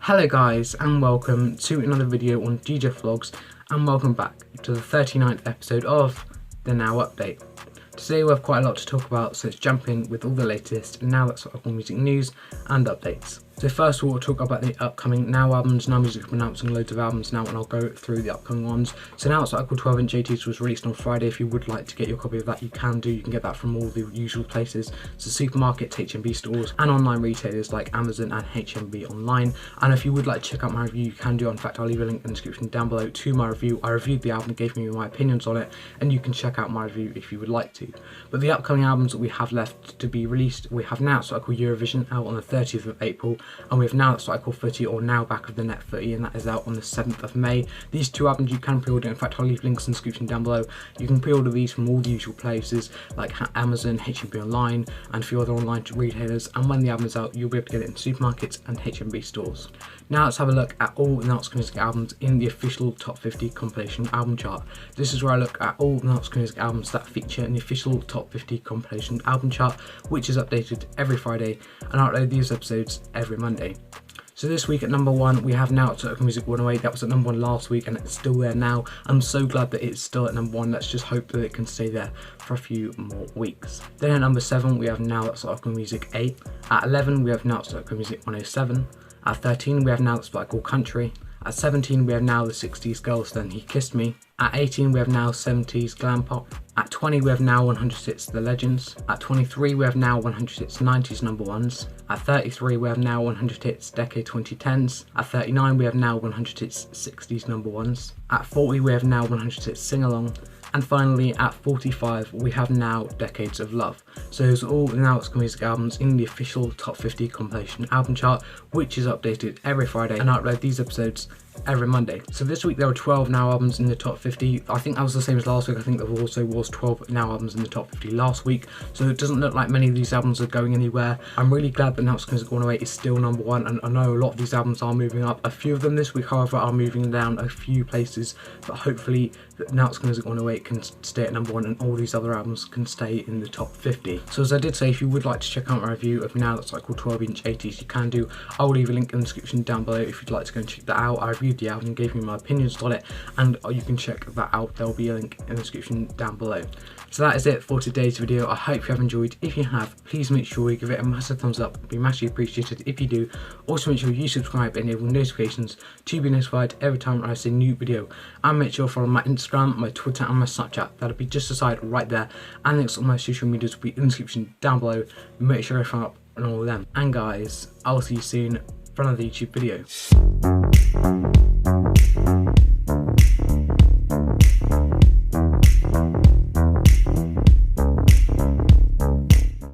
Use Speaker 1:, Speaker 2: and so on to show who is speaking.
Speaker 1: Hello guys, and welcome to another video on DJ Vlogs, and welcome back to the 39th episode of the Now Update. Today we have quite a lot to talk about, so let's jump in with all the latest Now That's What I Call Music news and updates. So first of all, we'll talk about the upcoming Now albums. Now Music have been announcing loads of albums now, and I'll go through the upcoming ones. So Now That's What I Call 12-inch 80s was released on Friday. If you would like to get your copy of that, you can do. You can get that from all the usual places, so supermarkets, HMV stores, and online retailers like Amazon and HMV Online. And if you would like to check out my review, you can do. In fact, I'll leave a link in the description down below to my review. I reviewed the album, gave me my opinions on it, and you can check out my review if you would like to. But the upcoming albums that we have left to be released, we have Now That's What I Call Eurovision out on the 30th of April, and we have Now That's What I Call Footy, or Now Back of the Net Footy, and that is out on the 7th of May. These two albums you can pre-order. In fact, I'll leave links in the description down below. You can pre-order these from all the usual places like Amazon, HMV Online, and a few other online retailers, and when the album is out, you'll be able to get it in supermarkets and HMV stores. Now let's have a look at all the Now That's What I Call Music albums in the official Top 50 compilation album chart. This is where I look at all the Now That's What I Call Music albums that feature in the official Top 50 compilation album chart, which is updated every Friday, and I upload these episodes every Monday. So this week at number 1 we have Now That's What I Call Music 108. That was at number 1 last week and it's still there now. I'm so glad that it's still at number 1. Let's just hope that it can stay there for a few more weeks. Then at number 7 we have Now That's What I Call Music 8. At 11 we have Now That's What I Call Music 107. At 13 we have Now That's What I Call Country. At 17 we have Now the 60s Girls Then He Kissed Me. At 18 we have Now 70s Glam Pop. At 20 we have Now 100 Hits The Legends. At 23 we have Now 100 Hits 90s number 1s. At 33 we have Now 100 Hits Decade 2010s. At 39 we have Now 100 Hits 60s number 1s. At 40 we have Now 100 Hits Sing Along. And finally at 45 we have Now Decades of Love. So those are all the Now That's What I Call Music albums in the official Top 50 compilation album chart, which is updated every Friday, and I upload these episodes every Monday. So this week there were 12 Now albums in the top 50. I think that was the same as last week. I think there also was 12 Now albums in the top 50 last week, so it doesn't look like many of these albums are going anywhere. I'm really glad that Now That's What I Call Music 108 is still number 1, and I know a lot of these albums are moving up. A few of them this week, however, are moving down a few places, but hopefully Now That's What I Call Music 108 can stay at number 1 and all these other albums can stay in the top 50. So as I did say, if you would like to check out my review of Now That's What I Call 12-inch 80s, you can do. I'll leave a link in the description down below if you'd like to go and check that out. I reviewed the album, gave me my opinions on it, and you can check that out. There'll be a link in the description down below. So that is it for today's video. I hope you have enjoyed. If you have, please make sure you give it a massive thumbs up. It'd be massively appreciated if you do. Also make sure you subscribe and enable notifications to be notified every time I post a new video, and make sure to follow my Instagram, my Twitter and my Snapchat. That'll be just aside right there, and links on my social medias will be in the description down below. Make sure I follow up on all of them. And guys, I'll see you soon for another YouTube video.